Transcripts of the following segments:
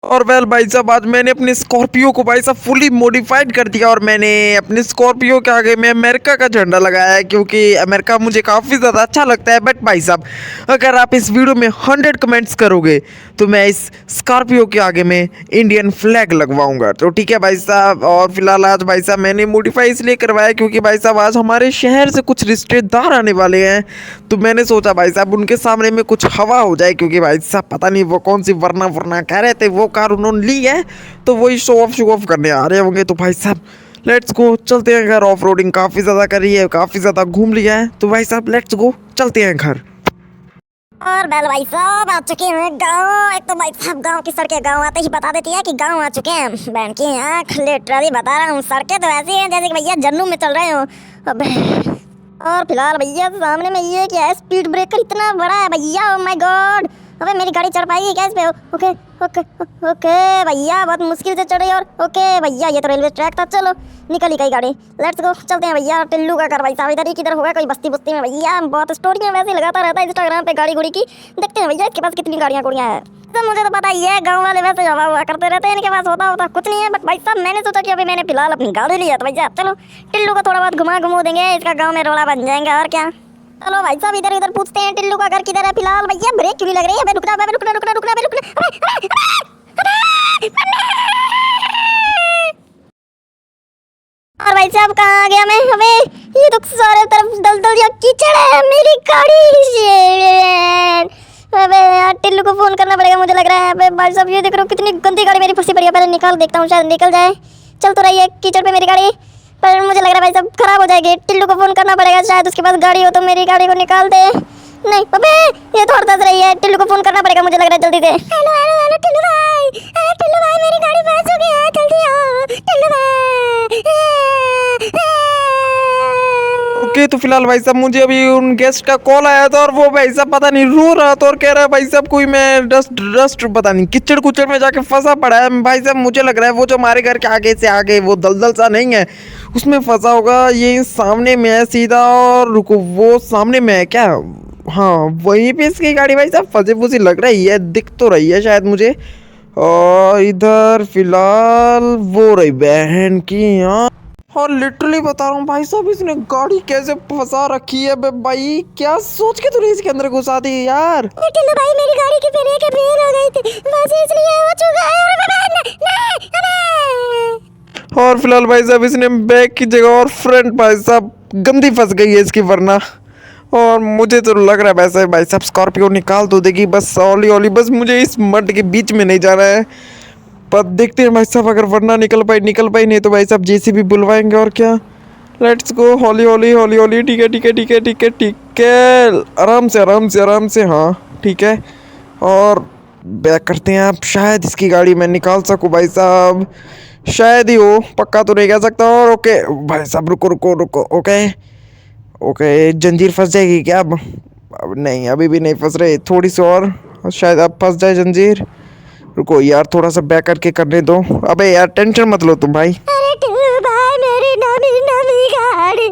और वेल भाई साहब आज मैंने अपनी स्कॉर्पियो को भाई साहब फुली मॉडिफाइड कर दिया और मैंने अपनी स्कॉर्पियो के आगे में अमेरिका का झंडा लगाया है क्योंकि अमेरिका मुझे काफ़ी ज़्यादा अच्छा लगता है। बट भाई साहब अगर आप इस वीडियो में 100 कमेंट्स करोगे तो मैं इस स्कॉर्पियो के आगे में इंडियन फ्लैग लगवाऊंगा। तो ठीक है भाई साहब। और फिलहाल आज भाई साहब मैंने मॉडिफाई इसलिए करवाया क्योंकि भाई साहब आज हमारे शहर से कुछ रिश्तेदार आने वाले हैं। तो मैंने सोचा भाई साहब उनके सामने में कुछ हवा हो जाए क्योंकि भाई साहब पता नहीं वो कौन सी वरना वरना कह रहे थे, वो कार उन्होंने ली है तो वही शो ऑफ करने आ रहे होंगे। तो भाई साहब लेट्स गो, चलते हैं घर। ऑफ रोडिंग काफ़ी ज़्यादा करी है, काफ़ी ज़्यादा घूम लिया है, तो भाई साहब लेट्स गो, चलते हैं घर। और बैल भाई साहब आ चुके हैं गांव। एक तो भाई साहब गांव की सड़कें गांव आते ही बता देती है कि गांव आ चुके हैं। बहन की आँख लिटरली बता रहा हूँ, सड़कें तो ऐसी हैं जैसे कि भैया जन्नू में चल रहे हो। अबे और फिलहाल भैया सामने में ये क्या है, स्पीड ब्रेकर इतना बड़ा है भैया, ओ माय गॉड। अबे मेरी गाड़ी चढ़ पाएगी क्या इस पे? ओके ओके ओके भैया बहुत मुश्किल से चढ़ी। और ओके भैया ये तो रेलवे ट्रैक था, चलो निकल ही गई गाड़ी। लेट्स गो, चलते हैं भैया। टिल्लू का घर भाई साहब इधर ही किधर होगा, कोई बस्ती बुस्ती में भैया। बहुत स्टोरियाँ वैसे लगाता रहता है इंस्टाग्राम पे गाड़ी गुड़ी की। देखते हैं भैया इसके पास कितनी गाड़ियाँ गुड़ियाँ हैं। तो मुझे तो पता ही है गांव वाले वैसे हवा हुआ करते रहते हैं, इनके पास होता कुछ नहीं है। बट भाई साहब मैंने सोचा कि अभी मैंने फिलहाल अपनी गाड़ी ली है तो भाई साहब चलो टिल्लू को थोड़ा बहुत घुमा देंगे, इसका गाँव में रोड़ा बन जाएगा और क्या। चलो भाई साहब इधर उधर पूछते हैं टिल्लू का घर किधर है फिलहाल। भैया ब्रेक क्यों नहीं लग रही है? रुकना रुकना रुकना रुकना रुकना और भाई साहब कहाँ आ गया मैं? हमें ये तो सारे तरफ दलदल या कीचड़ है, मेरी गाड़ी। अबे यार टिल्लू को फोन करना पड़ेगा मुझे लग रहा है। अबे भाई साहब ये देख रहे हो कितनी गंदी गाड़ी मेरी फंसी पड़ी है, पहले निकाल देखता हूँ शायद निकल जाए। चल तो रही है कीचड़ पे मेरी गाड़ी, पर मुझे लग रहा है भाई साहब खराब हो जाएगी। टिल्लू को फोन करना पड़ेगा, शायद उसके पास गाड़ी हो तो मेरी गाड़ी को निकाल दे। नहीं अबे ये तो हड़ता रही है, टिल्लू को फोन करना पड़ेगा मुझे लग रहा है जल्दी से। हेलो हेलो हेलो टिल्लू भाई, टिल्लू भाई मेरी गाड़ी फंस चुकी है, जल्दी आओ टिल्लू भाई। ओके तो फिलहाल भाई साहब मुझे अभी उन गेस्ट का कॉल आया था और वो भाई साहब पता नहीं रो रहा था और कह रहा है भाई साहब कोई मैं डस्ट पता नहीं किचड़ कुचड़ में जाके फंसा पड़ा है। भाई साहब मुझे लग रहा है वो जो हमारे घर के आगे से आगे वो दलदल सा नहीं है उसमें फंसा होगा। ये सामने में है सीधा, और रुको वो सामने में है क्या? हाँ वहीं पे इसकी गाड़ी भाई साहब फंसी फुसी लग रही है, दिख तो रही है शायद मुझे। और इधर फिलहाल वो रही बहन की यहाँ। और लिटरली बता रहा हूँ भाई साहब इसने गाड़ी कैसे फंसा रखी है बे भाई, क्या सोच के तूने इसके अंदर घुसा दी यार? टिल्लू भाई मेरी गाड़ी की ब्रेक फेल हो गई थी, बस इसलिए हो चुका है। और फिलहाल भाई साहब इसने बैक की जगह और फ्रंट भाई साहब गंदी फंस गई है इसकी वरना। और मुझे तो लग रहा है वैसे भाई साहब स्कॉर्पियो निकाल तो देगी बस ओली ओली, बस मुझे इस मड के बीच में नहीं जाना है। पर देखते हैं भाई साहब अगर वरना निकल पाई नहीं तो भाई साहब जेसीबी बुलवाएंगे और क्या। लेट्स गो हौली हौली हौली हौली। ठीक है ठीक है ठीक है ठीक है ठीक है, आराम से आराम से आराम से। हाँ ठीक है, और बैक करते हैं। आप शायद इसकी गाड़ी मैं निकाल सकूँ भाई साहब, शायद ही हो, पक्का तो नहीं कह सकता। और ओके भाई साहब रुको रुको रुको। ओके ओके जंजीर फंस जाएगी क्या अब नहीं, अभी भी नहीं फंस रही, थोड़ी सी और शायद अब फंस जाए जंजीर। रुको यार थोड़ा सा बैक करके करने दो। अबे यार टेंशन मत लो तुम भाई। अरे टिल्लू भाई मेरी नवी गाड़ी,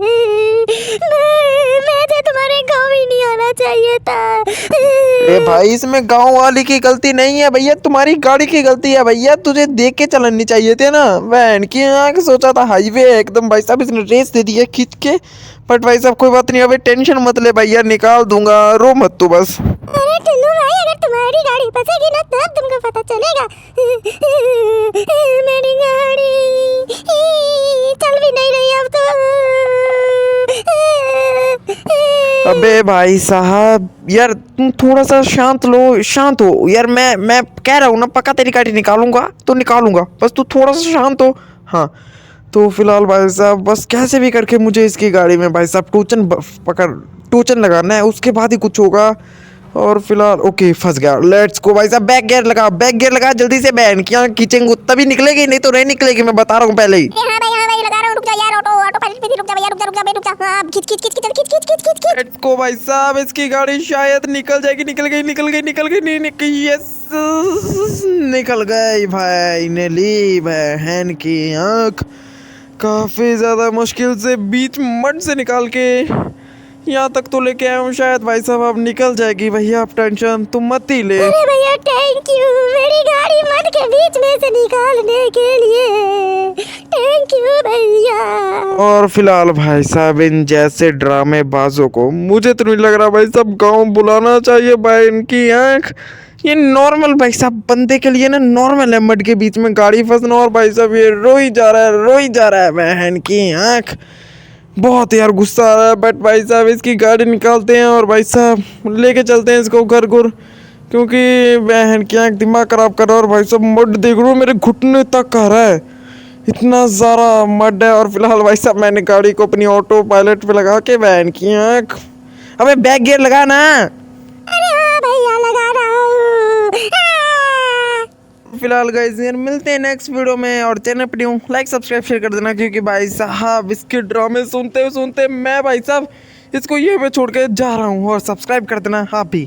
मुझे तुम्हारे गाँव ही नहीं आना चाहिए था। अरे भाई इसमें गांव वाली की गलती नहीं है भैया, तुम्हारी गाड़ी की गलती है भैया, तुझे देख के चलनी चाहिए थे ना। वैन की आँख सोचा था हाईवे एकदम, भाई साहब इसने रेस दे दी है खींच के। बट भाई साहब कोई बात नहीं, अभी टेंशन मत ले भैया, निकाल दूंगा, रो मत तू बस। अरे टिल्लू भाई अगर तुम्हारी गाड़ी फंसेगी ना तब तुमको पता चलेगा। मेरी गाड़ी चल भी नहीं रही अब तो। अबे भाई साहब यार तुम थोड़ा सा शांत हो यार। मैं कह रहा हूँ ना पक्का तेरी गाड़ी निकालूंगा तो निकालूंगा, बस तू थोड़ा सा शांत हो। हाँ तो फिलहाल भाई साहब बस कैसे भी करके मुझे इसकी गाड़ी में भाई साहब टोचन लगाना है, उसके बाद ही कुछ होगा। और फिलहाल ओके फंस गया। लेट्स गो भाई साहब, बैक गियर लगा जल्दी से। बहन की यहाँ खींचेंगे तभी निकलेगी, नहीं तो नहीं निकलेगी, मैं बता रहा हूँ पहले ही। हाँ भाई लगा रहा हूँ, रुक जा यार, ऑटो पायलट पे थी, रुक जा भैया, रुक जा। हाँ खींच खींच खींच खींच खींच खींच खींच खींच। लेट्स गो भाई साहब, इसकी गाड़ी शायद निकल जाएगी। नहीं निकली, यस निकल गई भाई ने ली बहन की आँख। काफ़ी ज़्यादा मुश्किल से बीच मड से निकाल के यहाँ तक तो लेके आया हूँ, शायद भाई साहब अब निकल जाएगी। भैया आप टेंशन तुम मत ही ले। अरे भैया थैंक यू, मेरी गाड़ी मड के बीच में से निकालने के लिए। थैंक यू भैया। और फिलहाल भाई साहब इन जैसे ड्रामेबाजों को मुझे तो नहीं लग रहा भाई साहब गांव बुलाना चाहिए। भाई इनकी आंख ये नॉर्मल भाई साहब बंदे के लिए ना नॉर्मल है मड के बीच में गाड़ी फंसना। और भाई साहब ये रो ही जा रहा है, रो ही जा रहा है। बहन की आंख बहुत यार गुस्सा आ रहा है। बट भाई साहब इसकी गाड़ी निकालते हैं और भाई साहब लेके चलते हैं इसको घर गुर, क्योंकि बहन की आंख दिमाग खराब कर रहा है। और भाई साहब मड देख रहा हूँ मेरे घुटने तक आ रहा है, इतना ज़्यादा मड है। और फिलहाल भाई साहब मैंने गाड़ी को अपनी ऑटो पायलट पे लगा के बहन की आंख, अबे बैक गियर लगा ना। अरे हाँ भैया लगा रहा हूँ। फिलहाल गाइस यार मिलते हैं नेक्स्ट वीडियो में। और चैनल पर न्यू लाइक सब्सक्राइब शेयर कर देना, क्योंकि भाई साहब इसके ड्रामे सुनते सुनते मैं भाई साहब इसको ये पे छोड़ के जा रहा हूँ। और सब्सक्राइब कर देना आप भी।